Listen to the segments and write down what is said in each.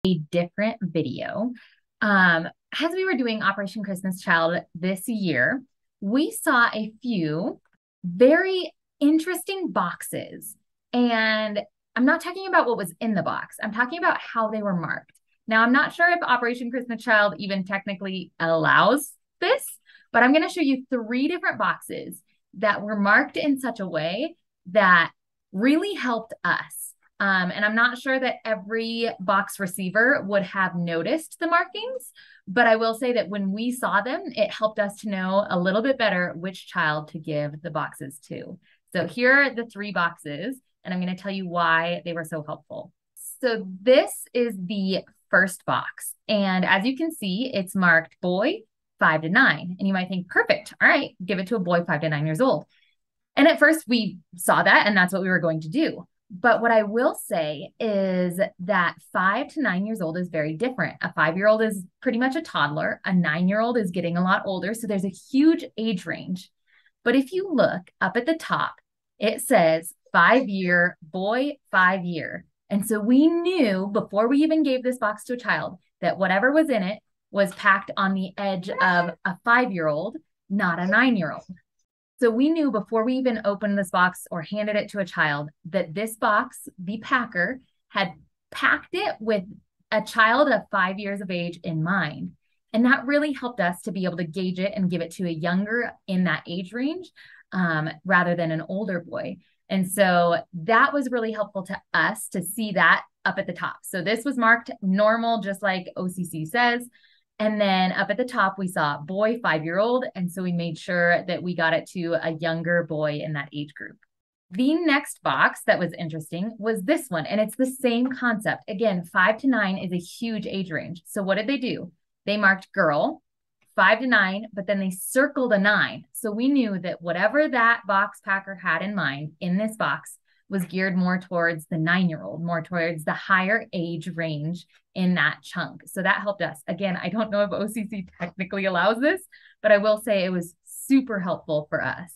A different video. As we were doing Operation Christmas Child this year, we saw a few very interesting boxes. And I'm not talking about what was in the box. I'm talking about how they were marked. Now, I'm not sure if Operation Christmas Child even technically allows this, but I'm going to show you three different boxes that were marked in such a way that really helped us. And I'm not sure that every box receiver would have noticed the markings, but I will say that when we saw them, it helped us to know a little bit better which child to give the boxes to. So here are the three boxes, and I'm going to tell you why they were so helpful. So this is the first box. And as you can see, it's marked boy 5 to 9. And you might think, perfect. All right, give it to a boy 5 to 9 years old. And at first we saw that, and that's what we were going to do. But what I will say is that 5 to 9 years old is very different. A 5-year-old is pretty much a toddler. A 9-year-old is getting a lot older. So there's a huge age range. But if you look up at the top, it says 5-year, boy, 5-year. And so we knew before we even gave this box to a child that whatever was in it was packed on the edge of a 5-year-old, not a 9-year-old. So we knew before we even opened this box or handed it to a child that this box, the packer, had packed it with a child of 5 years of age in mind. And that really helped us to be able to gauge it and give it to a younger in that age range rather than an older boy. And so that was really helpful to us to see that up at the top. So this was marked normal, just like OCC says. And then up at the top, we saw boy 5-year-old. And so we made sure that we got it to a younger boy in that age group. The next box that was interesting was this one. And it's the same concept. Again, 5 to 9 is a huge age range. So what did they do? They marked girl 5 to 9, but then they circled a 9. So we knew that whatever that box packer had in mind in this box was geared more towards the 9-year-old, more towards the higher age range in that chunk. So that helped us. Again, I don't know if OCC technically allows this, but I will say it was super helpful for us.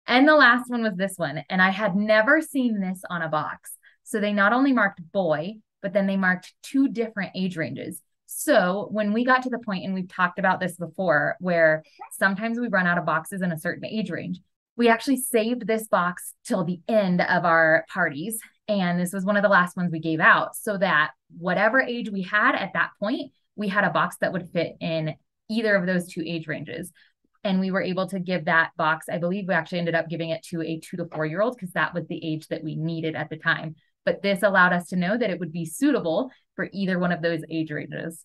And the last one was this one. And I had never seen this on a box. So they not only marked boy, but then they marked 2 different age ranges. So when we got to the point, and we've talked about this before, where sometimes we run out of boxes in a certain age range, we actually saved this box till the end of our parties. And this was one of the last ones we gave out so that whatever age we had at that point, we had a box that would fit in either of those 2 age ranges. And we were able to give that box, I believe we actually ended up giving it to a 2 to 4-year-old because that was the age that we needed at the time. But this allowed us to know that it would be suitable for either one of those age ranges.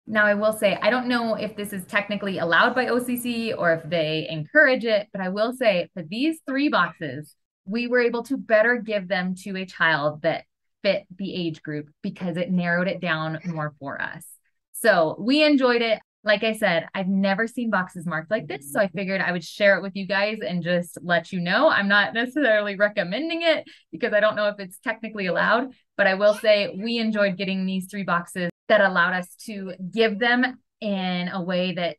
Now, I will say, I don't know if this is technically allowed by OCC or if they encourage it, but I will say for these 3 boxes, we were able to better give them to a child that fit the age group because it narrowed it down more for us. So we enjoyed it. Like I said, I've never seen boxes marked like this, so I figured I would share it with you guys and just let you know. I'm not necessarily recommending it because I don't know if it's technically allowed, but I will say we enjoyed getting these 3 boxes that allowed us to give them in a way that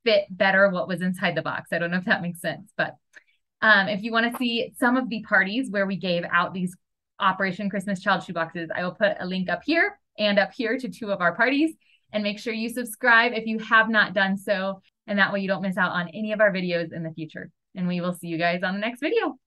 fit better what was inside the box. I don't know if that makes sense, but if you want to see some of the parties where we gave out these Operation Christmas Child shoe boxes, I will put a link up here and up here to 2 of our parties. And make sure you subscribe if you have not done so. And that way you don't miss out on any of our videos in the future. And we will see you guys on the next video.